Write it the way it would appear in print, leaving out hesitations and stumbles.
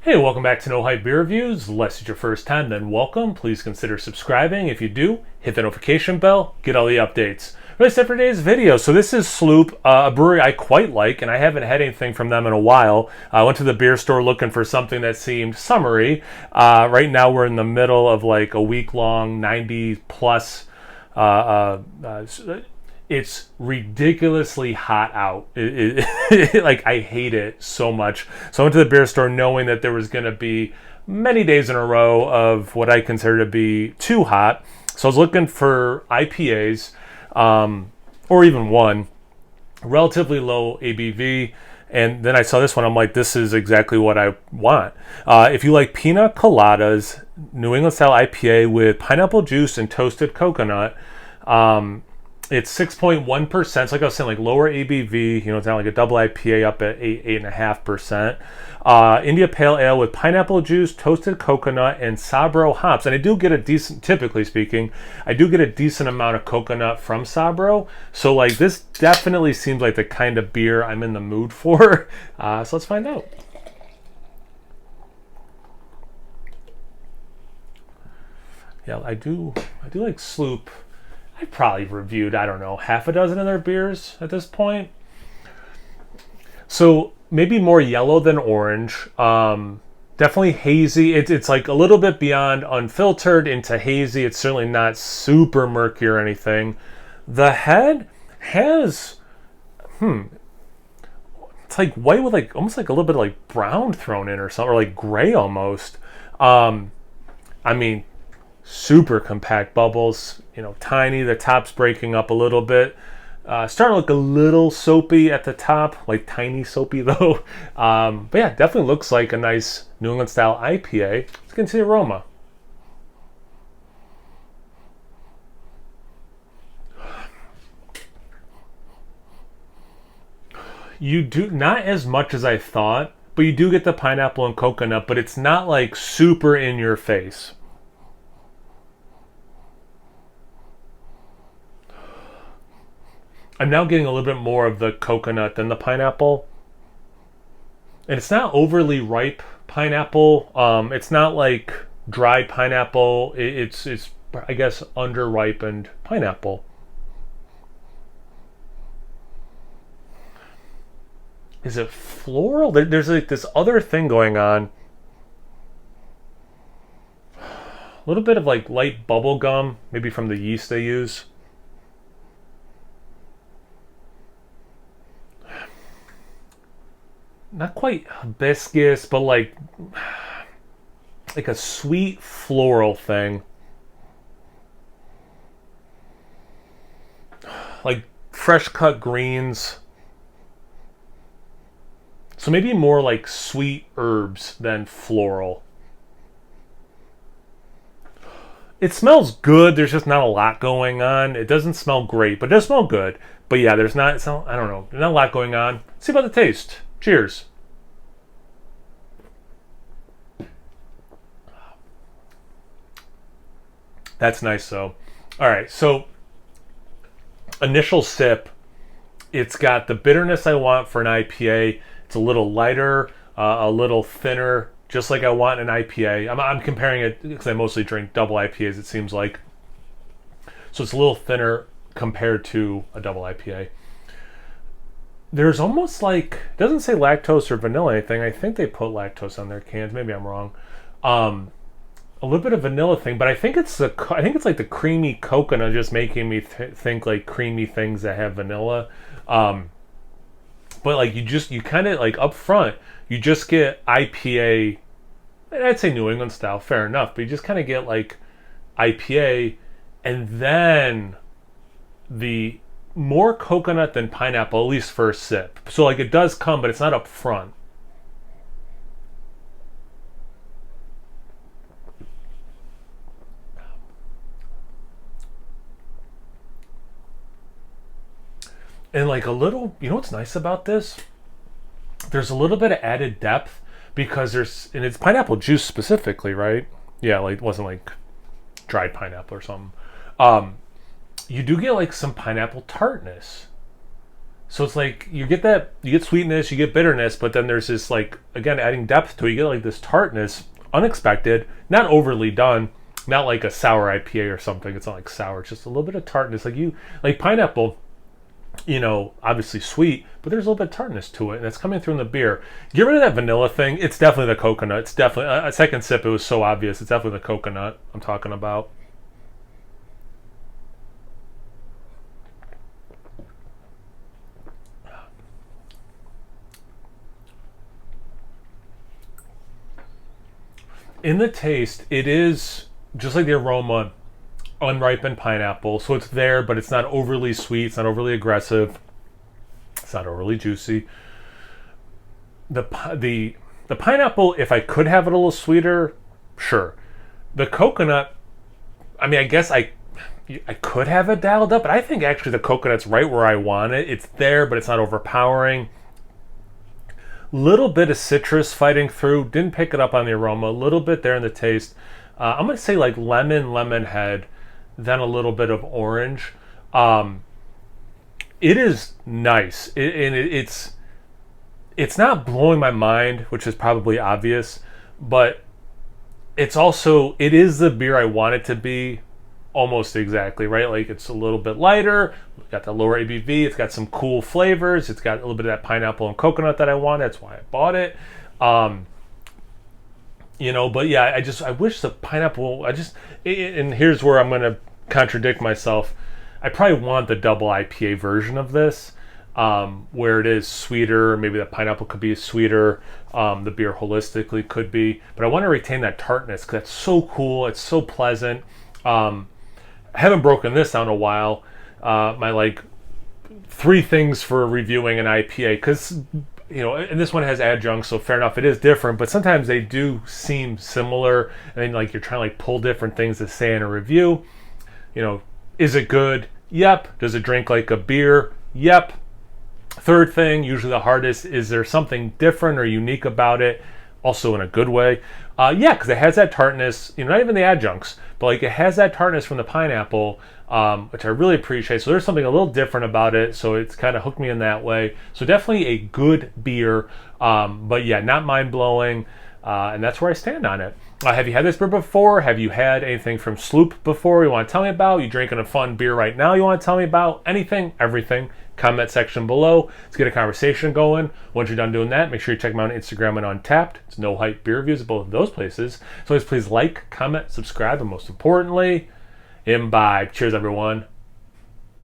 Hey, welcome back to No Hype Beer Reviews. Unless it's your first time, then welcome. Please consider subscribing. If you do, hit the notification bell, get all the updates. Really set for today's video. So this is Sloop, a brewery I quite like, and I haven't had anything from them in a while. I went to the beer store looking for something that seemed summery. Right now we're in the middle of like a week-long 90 plus it's ridiculously hot out. Like, I hate it so much. So I went to the beer store knowing that there was going to be many days in a row of what I consider to be too hot. So I was looking for IPAs, or even one, relatively low ABV. And then I saw this one. I'm like, this is exactly what I want. If you like Pina Coladas, New England style IPA with pineapple juice and toasted coconut, it's 6.1%. So like I was saying, like lower ABV. You know, it's not like a double IPA up at 8.5%. India Pale Ale with pineapple juice, toasted coconut, and Sabro hops. And I do get a decent, typically speaking, I do get a decent amount of coconut from Sabro. So like this definitely seems like the kind of beer I'm in the mood for. So let's find out. Yeah, I do like Sloop. I probably reviewed, I don't know, half a dozen of their beers at this point. So maybe more yellow than orange. Definitely hazy. It's like a little bit beyond unfiltered into hazy. It's certainly not super murky or anything. The head has, it's like white with like almost like a little bit of like brown thrown in or something, or like gray almost. I mean, super compact bubbles, you know, tiny. The top's breaking up a little bit. Starting to look a little soapy at the top, like tiny soapy though. But yeah, definitely looks like a nice New England style IPA. Let's get into the aroma. You do not as much as I thought, but you do get the pineapple and coconut, but it's not like super in your face. I'm now getting a little bit more of the coconut than the pineapple. And it's not overly ripe pineapple. It's not like dried pineapple. It's I guess under-ripened pineapple. Is it floral? There's like this other thing going on. A little bit of like light bubble gum, maybe from the yeast they use. Not quite hibiscus, but like a sweet floral thing. Like fresh cut greens. So maybe more like sweet herbs than floral. It smells good. There's just not a lot going on. It doesn't smell great, but it does smell good. But yeah, there's not, I don't know. There's not a lot going on. Let's see about the taste. Cheers. That's nice though. All right, so initial sip, it's got the bitterness I want for an IPA. It's a little lighter, a little thinner, just like I want in an IPA. I'm comparing it because I mostly drink double IPAs, it seems like. So it's a little thinner compared to a double IPA. There's almost like, it doesn't say lactose or vanilla or anything. I think they put lactose on their cans. Maybe I'm wrong. A little bit of vanilla thing, but I think it's like the creamy coconut just making me think like creamy things that have vanilla. But like you kind of like up front, you just get IPA. I'd say New England style, fair enough, but you just kind of get like IPA, and then the more coconut than pineapple, at least first sip. So like it does come, but it's not up front. And like a little, you know what's nice about this? There's a little bit of added depth because and it's pineapple juice specifically, right? Yeah, like it wasn't like dried pineapple or something. You do get like some pineapple tartness. So it's like you get sweetness, you get bitterness, but then there's this, like, again, adding depth to it. You get like this tartness, unexpected, not overly done, not like a sour IPA or something. It's not like sour, it's just a little bit of tartness. Like pineapple, obviously sweet, but there's a little bit of tartness to it, and it's coming through in the beer. Get rid of that vanilla thing. It's definitely the coconut. It's definitely a second sip. It was so obvious. It's definitely the coconut I'm talking about. In the taste, it is just like the aroma, unripened pineapple. So it's there, but it's not overly sweet. It's not overly aggressive. It's not overly juicy. The pineapple, if I could have it a little sweeter, sure. The coconut, I mean, I guess I could have it dialed up, but I think actually the coconut's right where I want it. It's there, but it's not overpowering. Little bit of citrus fighting through. Didn't pick it up on the aroma. A little bit there in the taste. I'm going to say like lemon head, then a little bit of orange. It is nice. It's not blowing my mind, which is probably obvious, but it is the beer I want it to be, almost exactly, right? Like it's a little bit lighter, got the lower ABV, it's got some cool flavors, it's got a little bit of that pineapple and coconut that I want. That's why I bought it. But yeah, I wish the pineapple, and here's where I'm going to contradict myself. I probably want the double IPA version of this, where it is sweeter. Maybe the pineapple could be sweeter. The beer holistically could be, but I want to retain that tartness because that's so cool. It's so pleasant. I haven't broken this down in a while. My like 3 things for reviewing an IPA, because and this one has adjuncts, so fair enough, it is different, but sometimes they do seem similar, and then like you're trying to like pull different things to say in a review. Is it good? Yep. Does it drink like a beer? Yep. Third thing, usually the hardest, is there something different or unique about it? Also in a good way. Yeah, because it has that tartness, not even the adjuncts, but like it has that tartness from the pineapple, which I really appreciate. So there's something a little different about it, so it's kind of hooked me in that way. So definitely a good beer, but yeah, not mind-blowing, and that's where I stand on it. Have you had this beer before? Have you had anything from Sloop before you want to tell me about? You drinking a fun beer right now you want to tell me about? Anything, everything. Comment section below. Let's get a conversation going. Once you're done doing that, make sure you check me out on Instagram and Untapped. It's No Hype Beer Reviews at both of those places. So please like, comment, subscribe, and most importantly, imbibe. Cheers, everyone.